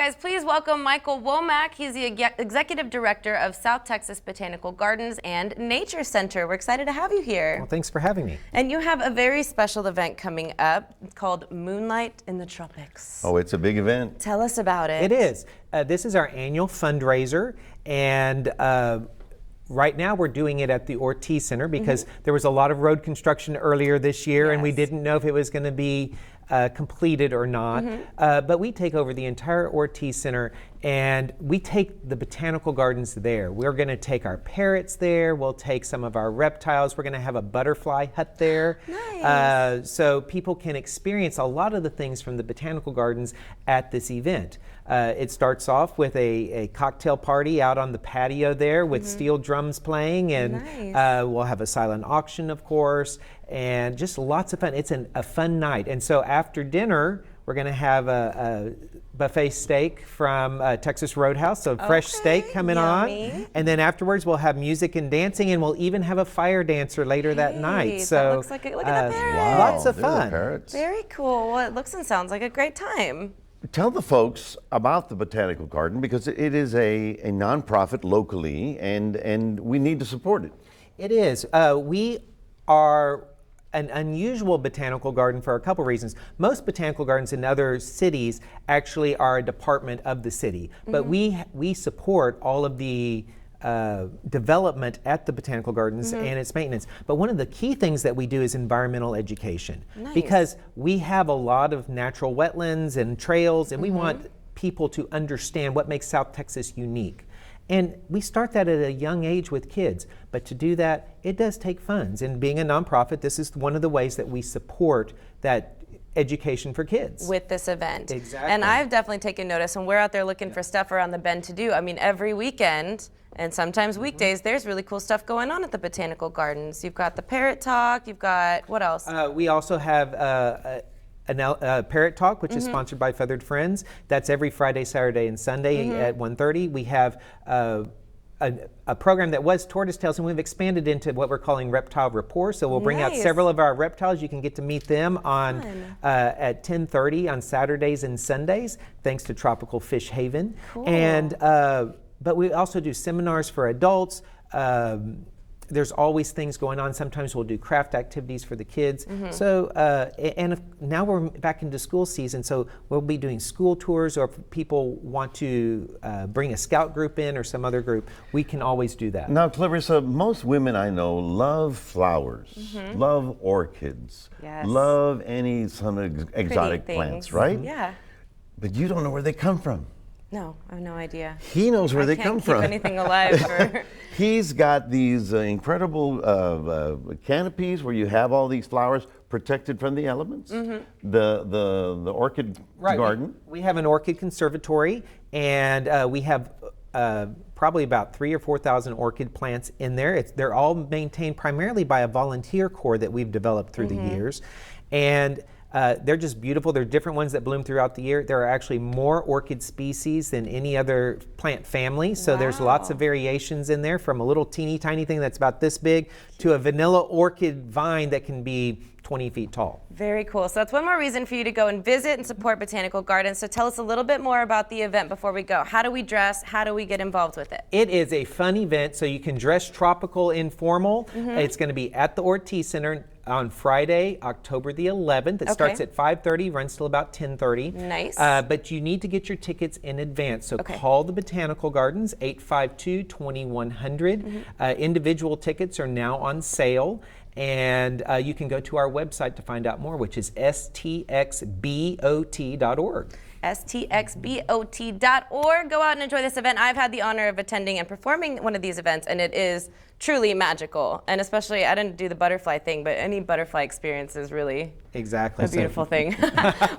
guys, please welcome Michael Womack. He's the Executive Director of South Texas Botanical Gardens and Nature Center. We're excited to have you here. Well, thanks for having me. And you have a very special event coming up called MoonLight in the Tropics. Oh, it's a big event. Tell us about it. It is. This is our annual fundraiser, and right now we're doing it at the Ortiz Center because there was a lot of road construction earlier this year, and we didn't know if it was going to be completed or not. But we take over the entire Ortiz Center, and we take the botanical gardens there. We're going to take our parrots there. We'll take some of our reptiles. We're going to have a butterfly hut there. Nice. So people can experience a lot of the things from the botanical gardens at this event. It starts off with a cocktail party out on the patio there with steel drums playing, and we'll have a silent auction, of course, and just lots of fun. It's a fun night. And so after dinner, we're going to have a buffet steak from Texas Roadhouse, so fresh steak coming on. And then afterwards, we'll have music and dancing, and we'll even have a fire dancer later that night. So that looks like look at the parrots. Wow, lots of there are fun. parrots. Very cool. Well, it looks and sounds like a great time. Tell the folks about the Botanical Garden, because it is a nonprofit locally, and we need to support it. It is. We are an unusual botanical garden for a couple reasons. Most botanical gardens in other cities actually are a department of the city, but we support all of the development at the botanical gardens and its maintenance. But one of the key things that we do is environmental education, because we have a lot of natural wetlands and trails, and we want people to understand what makes South Texas unique. And we start that at a young age with kids, but to do that, it does take funds. And being a nonprofit, this is one of the ways that we support that education for kids. With this event. Exactly. And I've definitely taken notice when we're out there looking for stuff around the bend to do. I mean, every weekend and sometimes weekdays, there's really cool stuff going on at the Botanical Gardens. You've got the Parrot Talk, you've got, what else? We also have a Parrot Talk, which is sponsored by Feathered Friends. That's every Friday, Saturday, and Sunday at 1:30. We have a program that was Tortoise Tales, and we've expanded into what we're calling Reptile Rapport. So we'll bring out several of our reptiles. You can get to meet them on at 10:30 on Saturdays and Sundays, thanks to Tropical Fish Haven. Cool. And but we also do seminars for adults. There's always things going on. Sometimes we'll do craft activities for the kids. So, now we're back into school season, so we'll be doing school tours, or if people want to bring a scout group in or some other group, we can always do that. Now, Clarissa, most women I know love flowers, love orchids, love some exotic plants, right? Yeah. But you don't know where they come from. No, I have no idea. He knows where they come from. I can't keep anything alive for... He's got these incredible canopies where you have all these flowers protected from the elements. The orchid garden. We have an orchid conservatory, and we have probably about 3,000 or 4,000 orchid plants in there. They're all maintained primarily by a volunteer corps that we've developed through the years. And they're just beautiful. There are different ones that bloom throughout the year. There are actually more orchid species than any other plant family. So there's lots of variations in there, from a little teeny tiny thing that's about this big to a vanilla orchid vine that can be 20 feet tall. Very cool. So that's one more reason for you to go and visit and support Botanical Gardens. So tell us a little bit more about the event before we go. How do we dress? How do we get involved with it? It is a fun event, so you can dress tropical, informal. It's going to be at the Ortiz Center on Friday, October the 11th. It starts at 5:30, runs till about 10:30. Nice. But you need to get your tickets in advance. So call the Botanical Gardens, 852-2100. Individual tickets are now on sale. And you can go to our website to find out more, which is stxbot.org. stxbot.org. Go out and enjoy this event. I've had the honor of attending and performing one of these events, and it is truly magical. And especially, I didn't do the butterfly thing, but any butterfly experience is really a beautiful thing.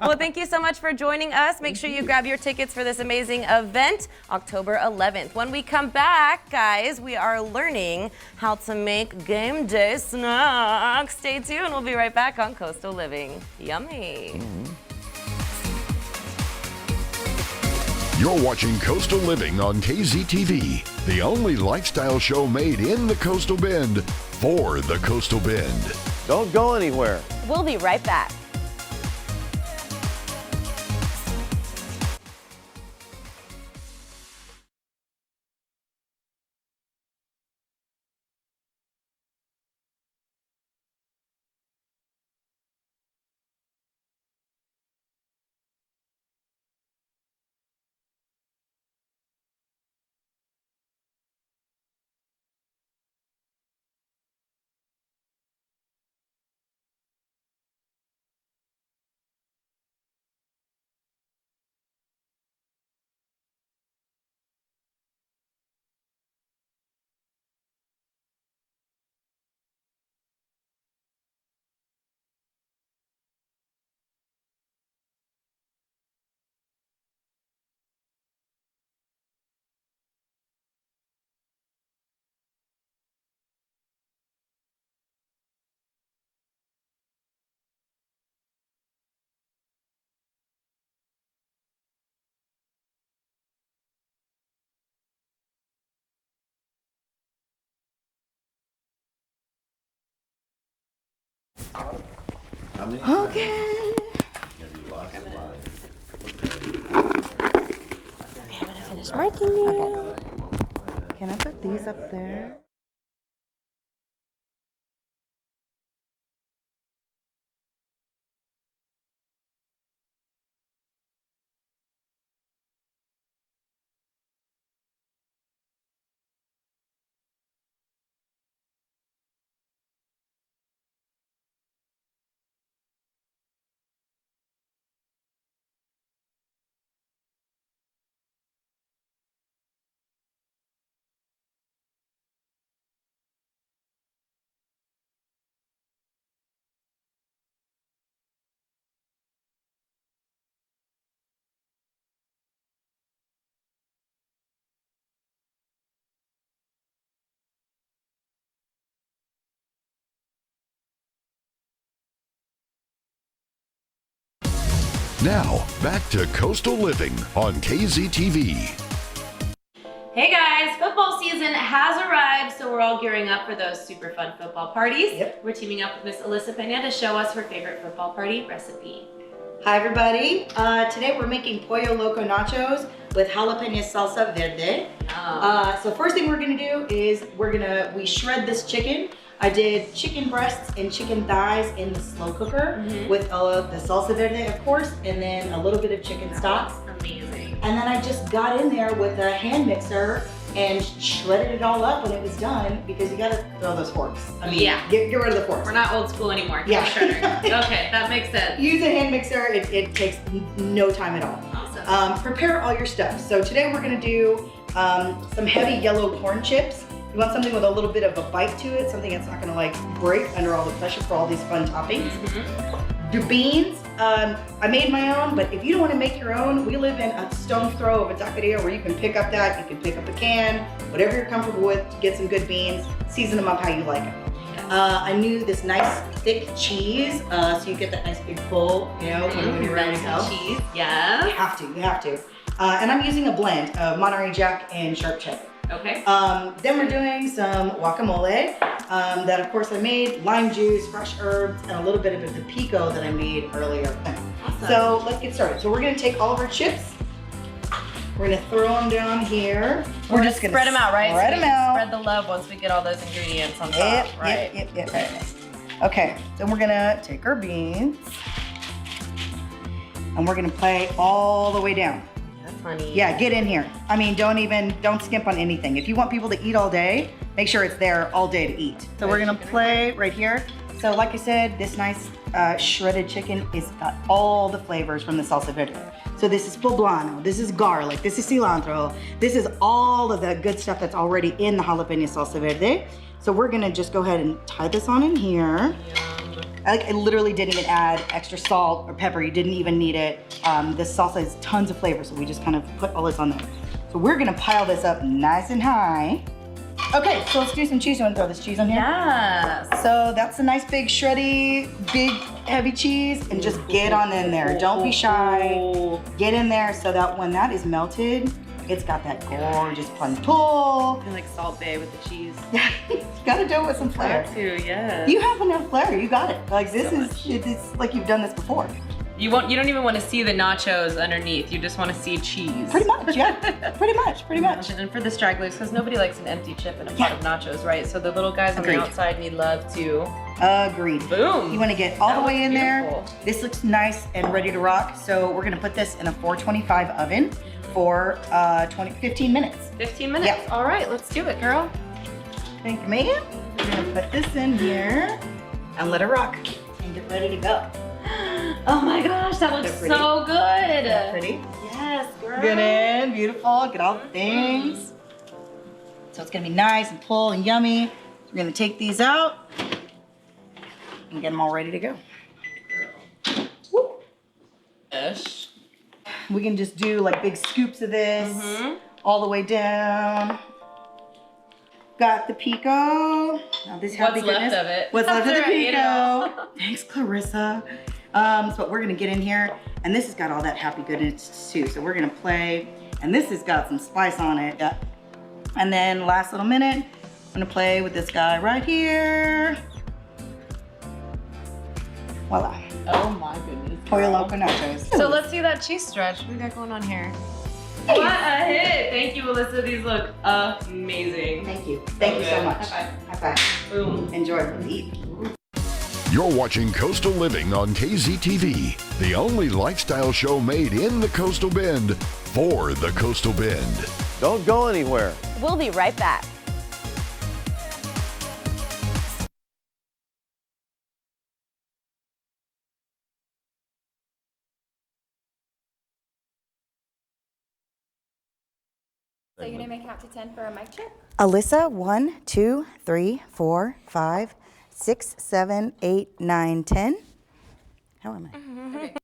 Well, thank you so much for joining us. Make sure you grab your tickets for this amazing event, October 11th. When we come back, guys, we are learning how to make game day snacks. Stay tuned. We'll be right back on Coastal Living. Yummy. You're watching Coastal Living on KZTV, the only lifestyle show made in the Coastal Bend for the Coastal Bend. Don't go anywhere. We'll be right back. Okay. Finish marking you. Can I put these up there? Now, back to Coastal Living on KZTV. Hey guys, football season has arrived, so we're all gearing up for those super fun football parties. Yep. We're teaming up with Miss Alyssa Pena to show us her favorite football party recipe. Hi everybody. Today we're making Poyo Loco Nachos with Jalapeno Salsa Verde. So first thing we're gonna do is we shred this chicken. I did chicken breasts and chicken thighs in the slow cooker with the salsa verde, of course, and then a little bit of chicken stock. Amazing. And then I just got in there with a hand mixer and shredded it all up when it was done, because you gotta throw those forks. I mean, Yeah. get rid of the forks. We're not old school anymore. Yeah. Okay, that makes sense. Use a hand mixer, it takes no time at all. Awesome. Prepare all your stuff. So today we're gonna do some heavy yellow corn chips. You want something with a little bit of a bite to it, something that's not gonna like break under all the pressure for all these fun toppings. Your beans, I made my own, but if you don't wanna make your own, we live in a stone's throw of a taqueria where you can pick up you can pick up a can, whatever you're comfortable with, to get some good beans, season them up how you like them. I knew this nice thick cheese, so you get that nice big pull, you know, when you're ready to go. Cheese, yeah. You have to. And I'm using a blend of Monterey Jack and sharp cheddar. Okay. Then we're doing some guacamole that of course I made, lime juice, fresh herbs, and a little bit of the pico that I made earlier. Awesome. So let's get started. So we're gonna take all of our chips, we're gonna throw them down here. We're just gonna spread them out, right? Spread So we them out. Spread the love once we get all those ingredients on top, Yep, right? Yep. Okay, then we're gonna take our beans and we're gonna play all the way down. That's funny. Yeah, get in here. I mean, don't skimp on anything. If you want people to eat all day, make sure it's there all day to eat. So we're gonna play right here. So like I said, this nice shredded chicken is got all the flavors from the salsa verde. So this is poblano, this is garlic, this is cilantro, this is all of the good stuff that's already in the jalapeno salsa verde. So we're gonna just go ahead and tie this on in here. I literally didn't even add extra salt or pepper. You didn't even need it. This salsa has tons of flavor, so we just kind of put all this on there. So we're gonna pile this up nice and high. Okay, so let's do some cheese. You wanna throw this cheese on here? Yes. So that's a nice big shreddy, big heavy cheese, and just get on in there. Don't be shy. Get in there so that when that is melted, it's got that gorgeous punto. I like Salt Bay with the cheese. Yeah, you gotta do it with some flair. Got to, yeah. You have enough flair, you got it. Like it's like you've done this before. You don't even want to see the nachos underneath. You just want to see cheese. Pretty much, yeah. Pretty much. And for the stragglers, because nobody likes an empty chip in a pot of nachos, right? So the little guys on Agreed. the outside need love too. Agreed. Boom. You want to get all That the way looks in beautiful. there. This looks nice and ready to rock. So we're gonna put this in a 425 oven for 15 minutes. 15 minutes. Yeah. All right, let's do it, girl. Thank you, ma'am. We're gonna put this in here and let it rock and get ready to go. Oh my gosh, that looks They're pretty. so good. Isn't that pretty? Yes, girl. Get in, beautiful, get all the things. So it's gonna be nice and full and yummy. We're gonna take these out and get them all ready to go. Woo. Ish. We can just do like big scoops of this all the way down. Got the pico. Now this happy What's left goodness. of it. What's left of the That's right, you know. pico? Thanks, Clarissa. So we're gonna get in here, and this has got all that happy goodness too. So we're gonna play, and this has got some spice on it. Yeah. And then last little minute, I'm gonna play with this guy right here. Voila. Oh my goodness. Pollo Loco nachos. So let's see that cheese stretch. What do we got going on here? What a hit! Thank you, Melissa. These look amazing. Thank you. Thank you so Okay. much. High High five. Boom. Enjoy. Eat. You're watching Coastal Living on KZTV, the only lifestyle show made in the Coastal Bend for the Coastal Bend. Don't go anywhere. We'll be right back. So you're gonna make count to 10 for a mic check? Alyssa, 1, 2, 3, 4, 5, 6, 7, 8, 9, 10. How am I? Okay.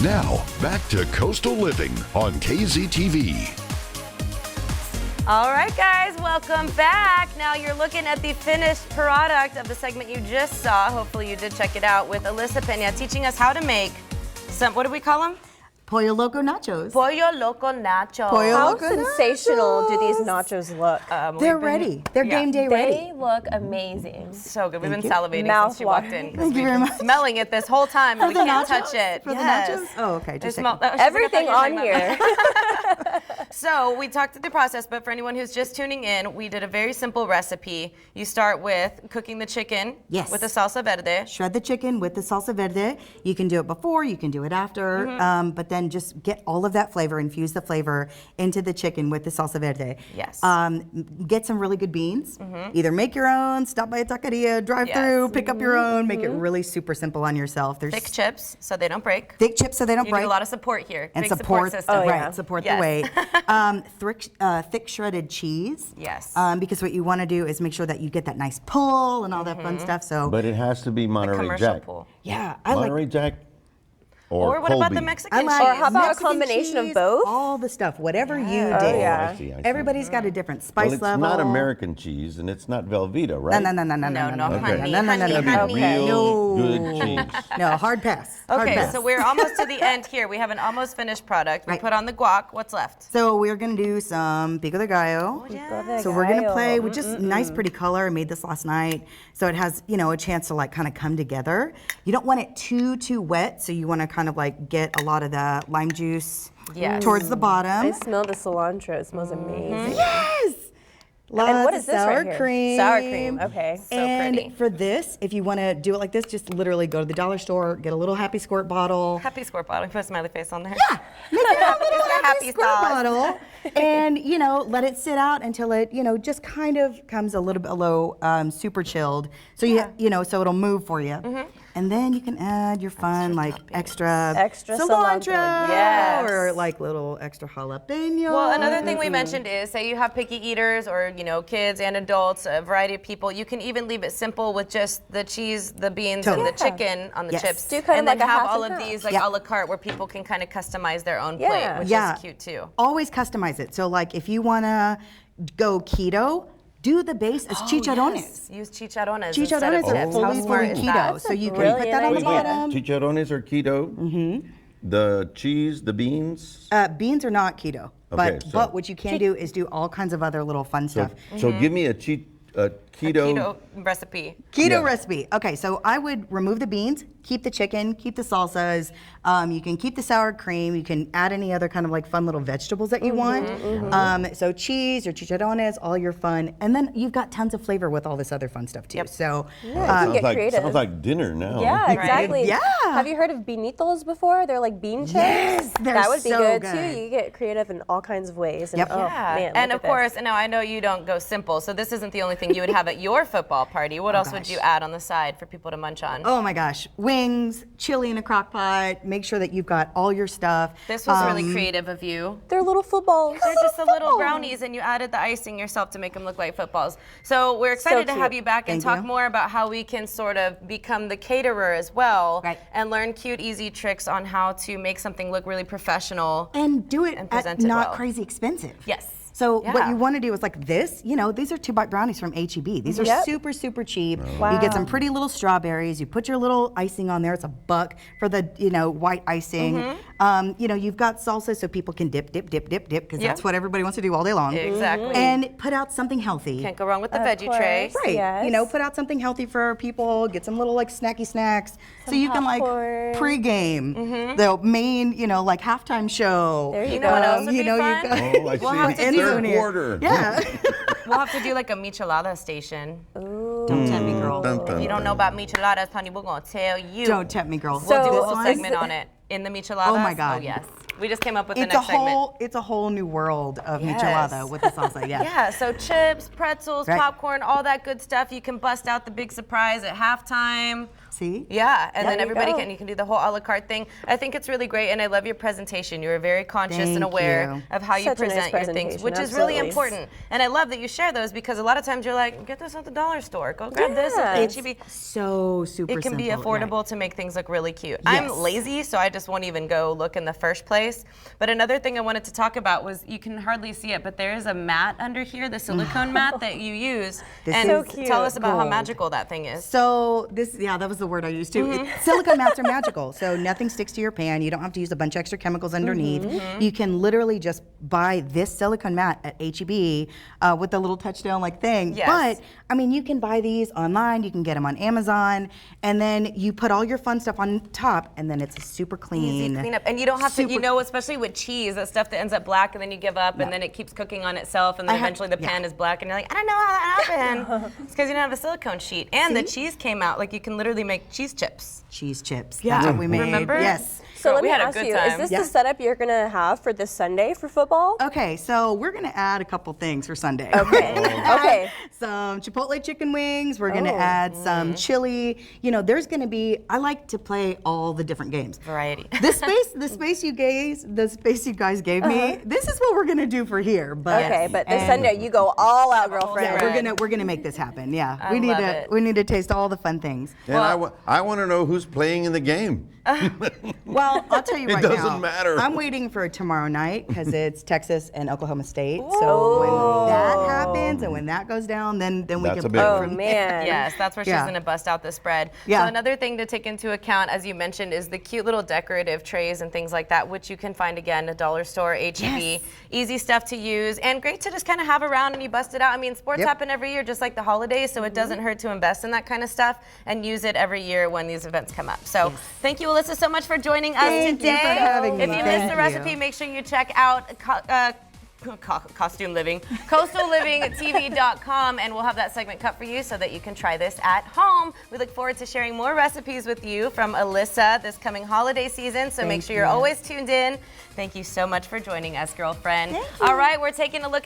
Now, back to Coastal Living on KZTV. All right, guys, welcome back. Now you're looking at the finished product of the segment you just saw. Hopefully you did check it out with Alyssa Pena teaching us how to make some, what do we call them? Pollo Loco nachos. Pollo Loco Nachos. Pollo How Loco sensational do these nachos look? They're ready. They're game day ready. They look amazing. So good. We've Thank been you. salivating since she walked in. Thank you very We've been much. smelling it this whole time and we the can't nachos? touch it. For the Yes. nachos? Oh, okay. They Just smell, checking. Everything on here. So we talked through the process, but for anyone who's just tuning in, we did a very simple recipe. You start with cooking the chicken Yes. with the salsa verde. Shred the chicken with the salsa verde. You can do it before, you can do it after, but then just get all of that flavor, infuse the flavor into the chicken with the salsa verde. Yes. Get some really good beans. Either make your own, stop by a taqueria, drive through, pick up your own, make it really super simple on yourself. There's Thick chips so they don't break. thick chips so they don't You break. need a lot of support here. and Big support, system. right? Support Yes. the weight. Thick shredded cheese. Yes. Because what you want to do is make sure that you get that nice pull and all that fun stuff. So But it has to be Monterey Commercial Jack. pool. yeah, I like. Monterey Jack Or what about the Colby. Mexican I like cheese? Or how about a Mexican combination of cheese, both? All the stuff, whatever you Oh, did. yeah. I see. Everybody's got a different spice Well, it's level. not American cheese and it's not Velveeta, right? No, No, honey, no, no, no, It's no, gotta be no. real No. good cheese. No, hard pass. Hard Okay, pass. so we're almost to the end here. We have an almost finished product. We Right. put on the guac. What's left? So we're gonna do some pico de gallo. So we're gonna play with just nice, pretty color. I made this last night, so it has a chance to like kind of come together. You don't want it too wet, so you want to kind of like get a lot of the lime juice Yes. towards the bottom. I smell the cilantro. It smells amazing. Yes. Lots And what of is this sour right here? cream. Sour cream, okay. So and pretty. for this, if you want to do it like this, just literally go to the dollar store, get a little Happy Squirt bottle. Happy squirt bottle. Put a smiley face on there. Yeah, make it a little It's a Happy happy Squirt sauce. bottle, and let it sit out until it just kind of comes a little bit low, super chilled. So so it'll move for you. And then you can add your fun extra cilantro, Yes. or like little extra jalapeno. Well, another thing we mentioned is, say you have picky eaters or, kids and adults, a variety of people, you can even leave it simple with just the cheese, the beans, and the chicken on the Yes. chips. Do kind of and then like a have half all and of half. these Yeah. a la carte where people can kind of customize their own Yeah. plate, which is cute too. Always customize it. So like if you want to go keto, do the base as chicharrones. Yes. Use chicharrones instead of Chicharrones are chips. How fully, smart fully is keto. that? So you can brilliant put that on the idea. bottom. Chicharrones are keto. The cheese, the beans. Beans are not keto. Okay, But what you can do is do all kinds of other little fun stuff. So give me a keto. Keto recipe. Keto Yeah. recipe. Okay, so I would remove the beans, keep the chicken, keep the salsas. You can keep the sour cream. You can add any other kind of like fun little vegetables that you want. So cheese or chicharrones, all your fun, and then you've got tons of flavor with all this other fun stuff too. So get creative. Sounds like dinner now. Yeah, exactly. Yeah. Have you heard of beanitos before? They're like bean chips. Yes, they're that would be so good, good. too. You get creative in all kinds of ways. And, Yep. oh, Yeah, man, and look of at course, this. now I know you don't go simple, so this isn't the only thing you would have at your football party. What else would gosh. you add on the side for people to munch on? Oh my gosh, wings, chili in a crock pot. Make sure that you've got all your stuff. This was really creative of you. They're little footballs. They're just the little brownies, and you added the icing yourself to make them look like footballs. So we're excited to have cute. you back and Thank talk you. more about how we can sort of become the caterer as well, Right. and learn cute, easy tricks on how to make something look really professional. And do it And at present it not well. crazy expensive. Yes. So what Yeah. you want to do is like this, these are 2-bite brownies from H-E-B. These are Yep. super, super cheap. Wow. You get some pretty little strawberries. You put your little icing on there. It's $1 for the, white icing. You've got salsa so people can dip, because Yeah. that's what everybody wants to do all day long. Exactly. And put out something healthy. Can't go wrong with the Of veggie tray. course. Right. Yes. Put out something healthy for people. Get some little snacky snacks. So Some you can popcorn. pregame the main, halftime show. There you You know what else would be you've fun? got Oh, I We'll have see. to do- Third quarter. Yeah. We'll have to do like a Michelada Station. Don't tempt me, girl. If you don't know about micheladas, honey, we're gonna tell you. Don't tempt me, girl. We'll do a So- whole This segment one- on it in the micheladas. Oh my God. Oh yes. We just came up with the It's a next segment. whole new world of Yes. michelada with the salsa. Yeah. Yeah, so chips, pretzels, Right. popcorn, all that good stuff. You can bust out the big surprise at halftime. See? Yeah, and then There you everybody go. you can do the whole a la carte thing. I think it's really great, and I love your presentation. You were very conscious and Thank aware you. of how you Such a nice present your things, presentation, which is really absolutely. important. And I love that you share those because a lot of times you're like, get this at the dollar store. Go grab this at the Yeah. H-E-B. So super It can be simple, yeah. affordable to make things look really cute. Yes. I'm lazy, so I just won't even go look in the first place. But another thing I wanted to talk about was, you can hardly see it, but there is a mat under here, the silicone mat that you use. This and is So tell us about how gold. magical that thing is. So that was the word I used too. Silicone mats are magical. So nothing sticks to your pan. You don't have to use a bunch of extra chemicals underneath. You can literally just buy this silicone mat at H-E-B with the little touchdown thing. Yes. But I mean, you can buy these online. You can get them on Amazon, and then you put all your fun stuff on top, and then it's a super clean. Easy cleanup. And you don't have to, Super- especially with cheese, that stuff that ends up black and then you give up and then it keeps cooking on itself and then I have- eventually the pan yeah. is black and you're like, I don't know how that happened. It's because you don't have a silicone sheet. And the cheese came out, you can literally make cheese chips. Cheese chips. Yeah. That's what we made. Remember? Yes. So Girl, let we me had a ask good you, time. is this Yeah. the setup you're going to have for this Sunday for football? Okay, so we're gonna add a couple things for Sunday. Okay. We're gonna add Okay. Some Chipotle chicken wings. We're gonna Oh. add some chili. There's gonna be. I like to play all the different games. Variety. The space you guys gave me. This is what we're gonna do for here. But Okay, but this and- Sunday you go all out, girlfriend. Yeah, we're gonna make this happen. Yeah, I we need love to it. we need to taste all the fun things. And I want to know who's playing in the game. Well, I'll tell you It right now. doesn't matter. I'm waiting for tomorrow night because it's Texas and Oklahoma State. So when that happens and when that goes down, then we That's can a big play one. from Oh, man. Yes, that's where she's Yeah. going to bust out the spread. Yeah. So another thing to take into account, as you mentioned, is the cute little decorative trays and things like that, which you can find again at dollar store, H-E-B. Yes. Easy stuff to use and great to just kind of have around and you bust it out. I mean, sports Yep. happen every year, just like the holidays, so it doesn't hurt to invest in that kind of stuff and use it every year when these events come up. So thank you, Alyssa, so much for joining us Thank you today. for having me. If you Thank missed the recipe, you. make sure you check out costume living, coastallivingtv.com, and we'll have that segment cut for you so that you can try this at home. We look forward to sharing more recipes with you from Alyssa this coming holiday season, so make sure you're always tuned in. Thank you so much for joining us, girlfriend. All right, we're taking a look at